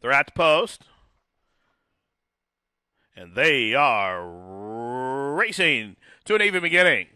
They're at the post, and they are racing to an even beginning.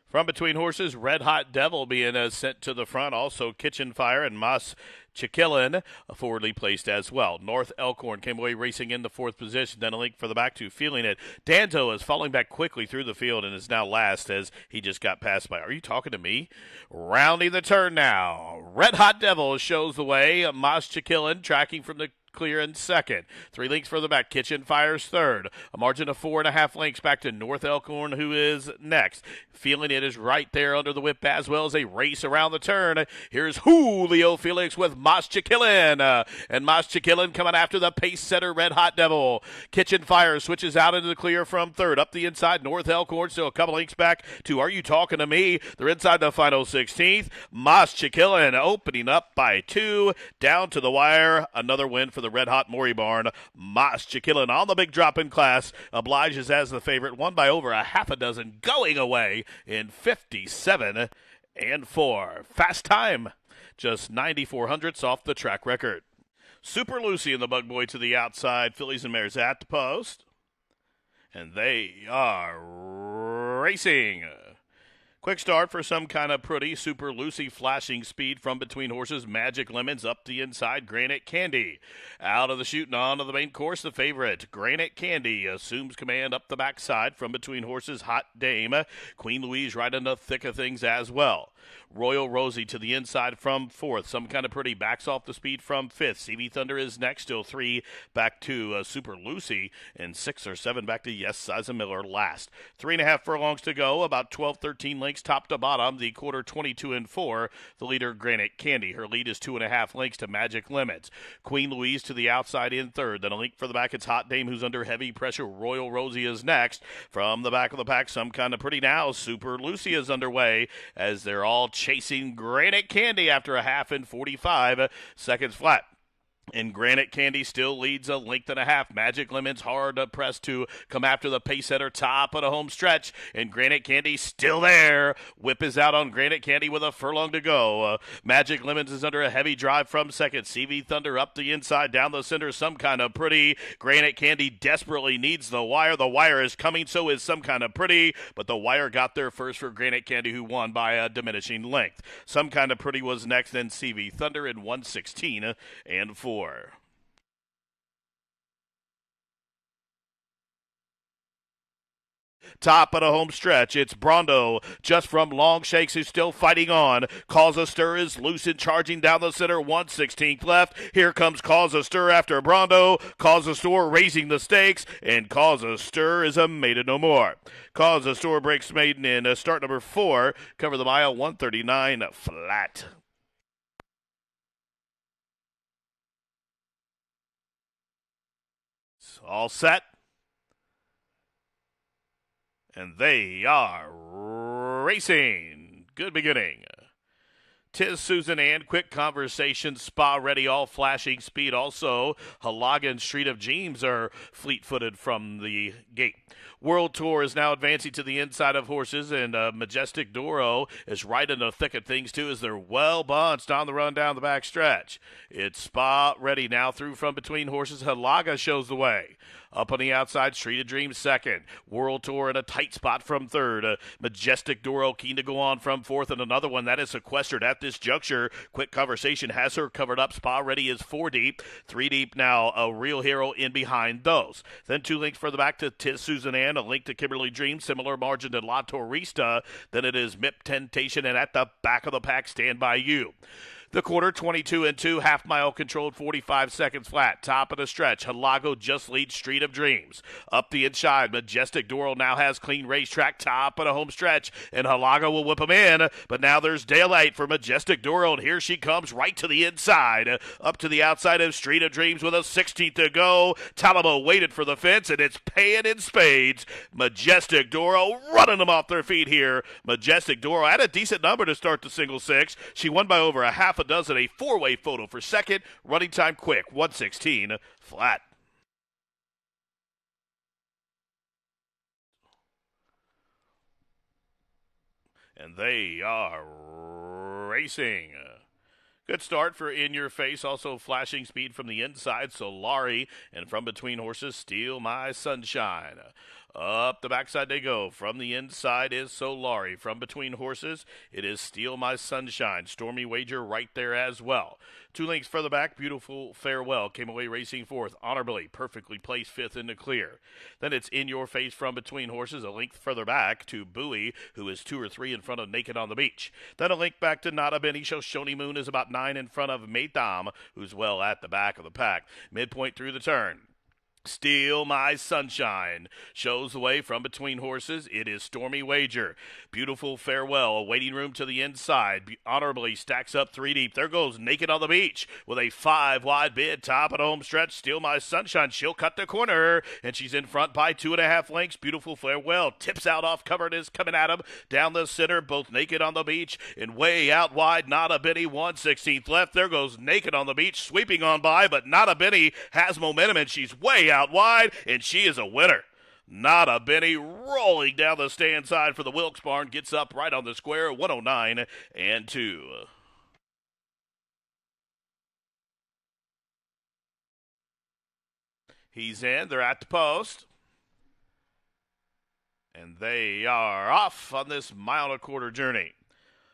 From between horses, Red Hot Devil being sent to the front. Also, Kitchen Fire and Mas Chikilin forwardly placed as well. North Elkhorn came away racing in the fourth position. Then a link for the back two, Feeling It. Danto is falling back quickly through the field and is now last as he just got passed by. Are you talking to me? Rounding the turn now. Red Hot Devil shows the way. Mas Chikilin tracking from the clear in second. 3 lengths further back, Kitchen Fire's third. A margin of 4.5 lengths back to North Elkhorn, who is next. Feeling It is right there under the whip as well as they race around the turn. Here's Julio Felix with Mas Chikilin. And Mas Chikilin coming after the pace setter Red Hot Devil. Kitchen Fire switches out into the clear from third. Up the inside, North Elkhorn still a couple lengths back to Are You Talking to Me? They're inside the final 16th. Mas Chikilin opening up by 2. Down to the wire. Another win for the Red Hot Maury Barn. Mas Chikilin on the big drop in class obliges as the favorite, won by over a half a dozen, going away in 57 and 4. Fast time, just 94 hundredths off the track record. Super Lucy and the Bug Boy to the outside. Fillies and Mares at the post, and they are racing. Quick start for some kind of pretty. Super Lucy flashing speed from between horses. Magic Lemons up the inside. Granite Candy out of the chute and on to the main course. The favorite, Granite Candy, assumes command up the backside from between horses. Hot Dame. Queen Louise right in the thick of things as well. Royal Rosie to the inside from fourth. Some kind of pretty backs off the speed from fifth. CV Thunder is next. Still 3 back to Super Lucy. And 6 or 7 back to Yes Siza Miller last. 3.5 furlongs to go. About 12, 13 lengths top to bottom. The quarter 22 and 4. The leader Granite Candy. Her lead is 2.5 lengths to Magic Limits. Queen Louise to the outside in third. Then a link for the back. It's Hot Dame who's under heavy pressure. Royal Rosie is next. From the back of the pack, some kind of pretty now. Super Lucy is underway as they're all chasing Granite Candy after a half in 45 seconds flat. And Granite Candy still leads a length and a half. Magic Lemons hard pressed to come after the pace setter top of the home stretch. And Granite Candy still there. Whip is out on Granite Candy with a furlong to go. Magic Lemons is under a heavy drive from second. CV Thunder up the inside, down the center. Some kind of pretty. Granite Candy desperately needs the wire. The wire is coming, so is some kind of pretty. But the wire got there first for Granite Candy, who won by a diminishing length. Some kind of pretty was next, then CV Thunder in 116 and 4. Top of the home stretch, it's Brondo just from Long Shakes who's still fighting on. Cause a Stir is loose and charging down the center, 1/16th left. Here comes Cause a Stir after Brondo. Cause a Stir raising the stakes, and Cause a Stir is a maiden no more. Cause a Stir breaks maiden in start number 4. Cover the mile, 139 flat. All set. And they are racing. Good beginning. 'Tis Susan Ann, quick conversation, spa ready, all flashing speed. Also, Halagan, Street of Dreams are fleet-footed from the gate. World Tour is now advancing to the inside of horses, and Majestic Doro is right in the thick of things, too, as they're well bunched on the run down the back stretch. It's spa ready now through from between horses. Halaga shows the way. Up on the outside, Street of Dreams second. World Tour in a tight spot from third. Majestic Doro keen to go on from fourth, and another one that is sequestered at this juncture. Quick conversation has her covered up. Spa ready is 4 deep. 3 deep now. A Real Hero in behind those. Then 2 links further back to 'Tis Susan Ann. A link to Kimberly Dream. Similar margin to La Torista. Then it is Mip Temptation, and at the back of the pack, Stand By You. The quarter, 22 and 2, half mile controlled, 45 seconds flat. Top of the stretch, Halago just leads Street of Dreams. Up the inside, Majestic Doral now has clean racetrack, top of the home stretch, and Halago will whip him in. But now there's daylight for Majestic Doral, and here she comes right to the inside. Up to the outside of Street of Dreams with a 16th to go. Talamo waited for the fence, and it's paying in spades. Majestic Doral running them off their feet here. Majestic Doral had a decent number to start the single six. She won by over a half a dozen, a 4-way photo for second. Running time quick, 116 flat. And they are racing. Good start for In Your Face, also flashing speed from the inside. Solari, and from between horses, Steal My Sunshine. Up the backside they go. From the inside is Solari. From between horses, it is Steal My Sunshine. Stormy Wager right there as well. 2 lengths further back, Beautiful Farewell came away racing fourth. Honorably, perfectly placed fifth in the clear. Then it's In Your Face from between horses, a length further back to Bowie, who is 2 or 3 in front of Naked on the Beach. Then a length back to Nada Benny. Shoshone Moon is about 9 in front of Maytham, who's well at the back of the pack. Midpoint through the turn. Steal My Sunshine shows the way from between horses. It is Stormy Wager. Beautiful Farewell, a waiting room to the inside. Honorably stacks up 3 deep. There goes Naked on the Beach with a 5 wide bid. Top of the home stretch. Steal My Sunshine. She'll cut the corner, and she's in front by 2.5 lengths. Beautiful Farewell tips out off cover and is coming at him down the center. Both Naked on the Beach and way out wide. Nada Benny 1/16 left. There goes Naked on the Beach sweeping on by, but Nada Benny has momentum and she's way out wide, and she is a winner. Nada Benny rolling down the stand side for the Wilkes Barn, gets up right on the square, 109 and 2. He's in, they're at the post, and they are off on this 1.25 mile journey.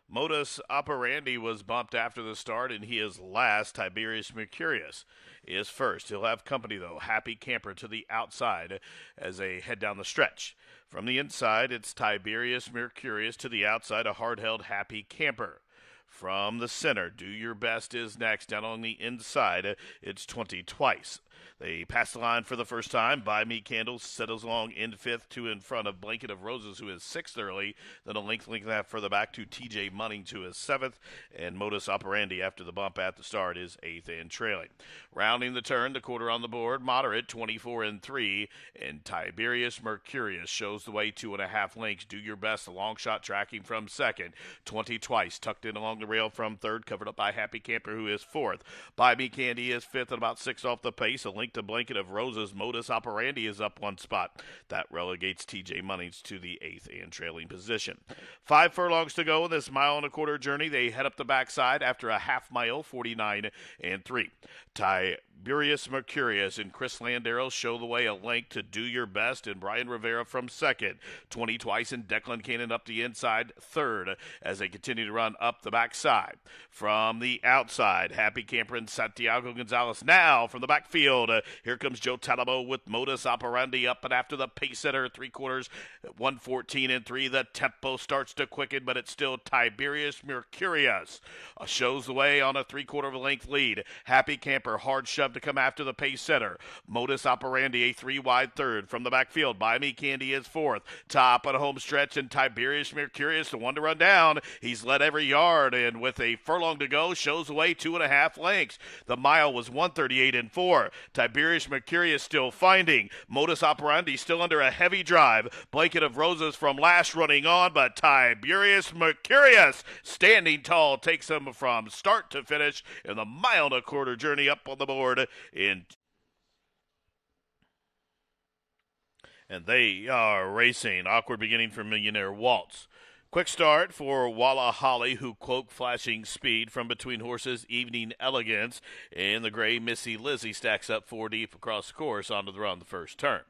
Modus Operandi was bumped after the start, and he is last. Tiberius Mercurius is first. He'll have company, though. Happy Camper to the outside as they head down the stretch. From the inside, it's Tiberius Mercurius. To the outside, a hard-held Happy Camper. From the center, Do Your Best is next. Down on the inside, it's 20 Twice. They pass the line for the first time. Buy Me Candles settles along in fifth, 2 in front of Blanket of Roses, who is sixth early. Then a length and a half further back to TJ Munning, who is seventh. And Modus Operandi, after the bump at the start, is eighth and trailing. Rounding the turn, the quarter on the board, moderate, 24 and 3. And Tiberius Mercurius shows the way, 2.5 lengths. Do Your Best, a long shot tracking from second. 20 Twice, tucked in along the rail from third, covered up by Happy Camper, who is fourth. Buy Me Candy is fifth and about 6 off the pace. A link to Blanket of Roses. Modus Operandi is up 1 spot. That relegates TJ Munnings to the 8th and trailing position. 5 furlongs to go in this 1.25 mile journey. They head up the backside after a half mile, 49 and 3. Tiberius Mercurius and Chris Landero show the way, a length to Do Your Best, and Brian Rivera from second. 20 Twice and Declan Cannon up the inside, third, as they continue to run up the backside. From the outside, Happy Camper and Santiago Gonzalez. Now from the backfield, here comes Joe Talabo with Modus Operandi up and after the pace setter, 3/4, 114 and 3. The tempo starts to quicken, but it's still Tiberius Mercurius. Shows the way on a 3/4 of a length lead. Happy Camper, hard shove to come after the pace setter. Modus Operandi, a 3-wide third. From the backfield, Buy Me Candy is fourth. Top of the home stretch, and Tiberius Mercurius, the one to run down. He's led every yard, and with a furlong to go, shows the way, 2.5 lengths. The mile was 138 and 4. Tiberius Mercurius still finding. Modus Operandi still under a heavy drive. Blanket of Roses from last running on, but Tiberius Mercurius standing tall takes him from start to finish in the 1.25 mile journey up on the board in. And they are racing. Awkward beginning for Millionaire Waltz. Quick start for Walla Holly, who cloak flashing speed from between horses. Evening Elegance, and the gray Missy Lizzie stacks up 4 deep across the course onto the run the first turn.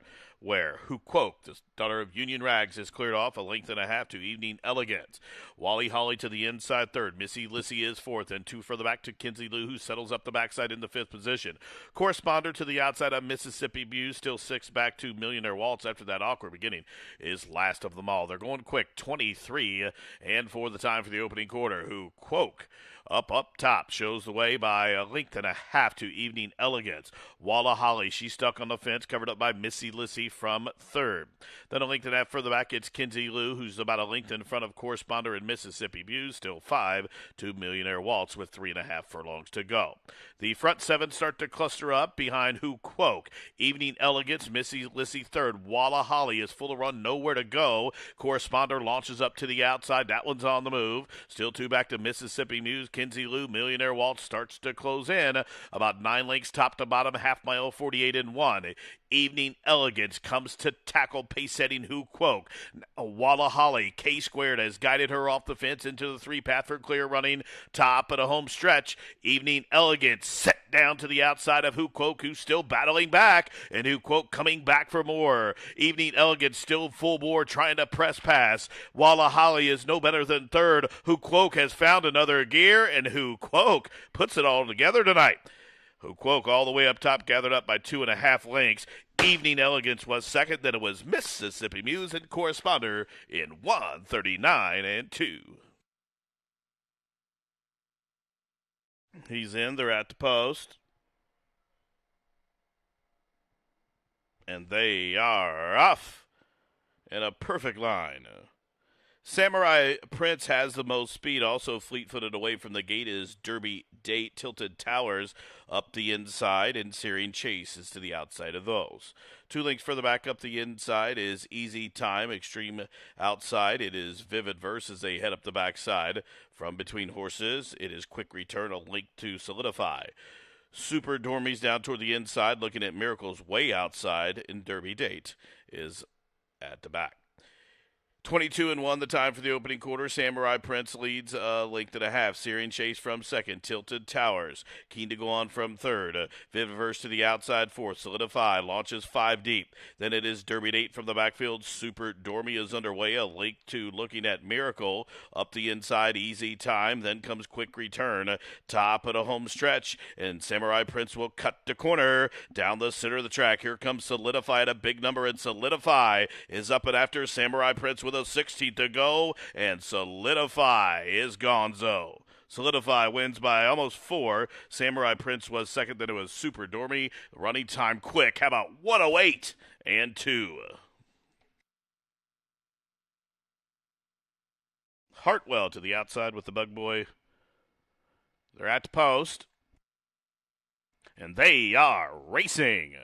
Where Huquoke, the daughter of Union Rags, is cleared off, a length and a half to Evening Elegance. Wally Holly to the inside third. Missy Lissy is fourth, and 2 further back to Kinsey Lou, who settles up the backside in the 5th position. Corresponder to the outside of Mississippi View, still 6 back to Millionaire Waltz after that awkward beginning, is last of them all. They're going quick, 23 and 4 the time for the opening quarter. Huquoke up top shows the way by a length and a half to Evening Elegance. Walla Holly, she's stuck on the fence, covered up by Missy Lissy from third. Then a length and a half further back, it's Kinsey Lou, who's about a length in front of Corresponder and Mississippi View, still 5 to Millionaire Waltz with 3.5 furlongs to go. The front 7 start to cluster up behind Huquoke. Evening Elegance, Missy Lissy third. Walla Holly is full of run, nowhere to go. Corresponder launches up to the outside. That one's on the move. Still 2 back to Mississippi Muse. Kinsey Lou, Millionaire Waltz starts to close in. About 9 lengths top to bottom, half mile, 48 and 1. Evening Elegance comes to tackle pace-setting Who Quoke. Walla Holly, K-squared, has guided her off the fence into the three-path for clear running. Top of the home stretch. Evening Elegance set down to the outside of Who Quoke, who's still battling back, and Who Quoke coming back for more. Evening Elegance still full bore trying to press pass. Walla Holly is no better than third. Who Quoke has found another gear, and Who Quoke puts it all together tonight. Who Quoke all the way up top, gathered up by 2.5 lengths. Evening Elegance was second, then it was Mississippi Muse and Corresponder in 139 and 2. He's in, they're at the post. And they are off in a perfect line. Samurai Prince has the most speed. Also fleet-footed away from the gate is Derby Date. Tilted Towers up the inside, and Searing Chase is to the outside of those. 2 lengths further back up the inside is Easy Time. Extreme outside, it is Vivid Verse as they head up the backside. From Between Horses, it is Quick Return, a link to Solidify. Super Dormies down toward the inside, looking at Miracles way outside, and Derby Date is at the back. 22 and 1 the time for the opening quarter. Samurai Prince leads a length and a half. Searing Chase from second. Tilted Towers keen to go on from third. Viviverse to the outside fourth. Solidify launches 5 deep. Then it is Derby Date from the backfield. Super Dormy is underway. A link to looking at Miracle up the inside. Easy Time. Then comes Quick Return. Top of the home stretch. And Samurai Prince will cut the corner down the center of the track. Here comes Solidify at a big number. And Solidify is up and after Samurai Prince with a 16th to go, and Solidify is gonzo. Solidify wins by almost 4. Samurai Prince was second, then it was Super Dormy. Running time quick. How about 108 and 2? Hartwell to the outside with the Bug Boy. They're at the post, and they are racing.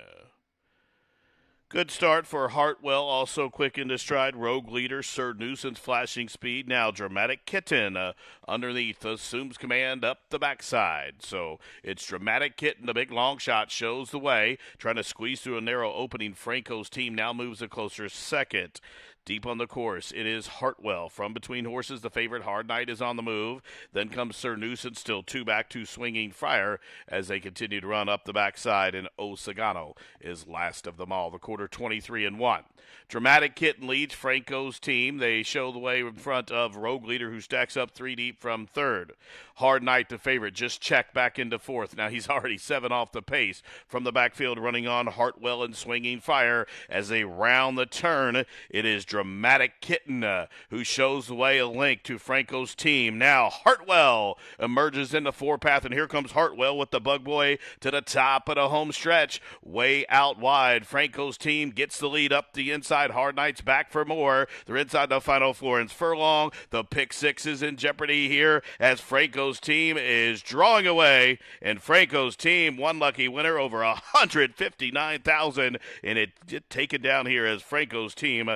Good start for Hartwell, also quick into stride. Rogue Leader, Sir Nuisance, flashing speed. Now Dramatic Kitten underneath assumes command up the backside. So it's Dramatic Kitten, the big long shot, shows the way. Trying to squeeze through a narrow opening. Franco's team now moves a closer second. Deep on the course, it is Hartwell. From Between Horses, the favorite Hard Knight is on the move. Then comes Sir Nuisance, still 2 back to Swinging Fire as they continue to run up the backside. And Osagano is last of them all. The quarter 23 and 1. Dramatic Kitten leads Franco's team. They show the way in front of Rogue Leader, who stacks up 3 deep from third. Hard Knight, the favorite, just checked back into fourth. Now he's already 7 off the pace. From the backfield, running on Hartwell and Swinging Fire as they round the turn. It is Dramatic Kitten who shows the way, a link to Franco's team. Now Hartwell emerges in the 4-path, and here comes Hartwell with the Bug Boy to the top of the home stretch. Way out wide. Franco's team gets the lead up the inside. Hard Knight's back for more. They're inside the final Florence Furlong. The pick 6 is in jeopardy here as Franco's team is drawing away, and Franco's team, one lucky winner, over 159,000, and it taken down here as Franco's team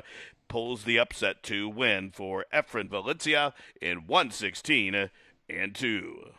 pulls the upset to win for Efren Valencia in 116 and 2.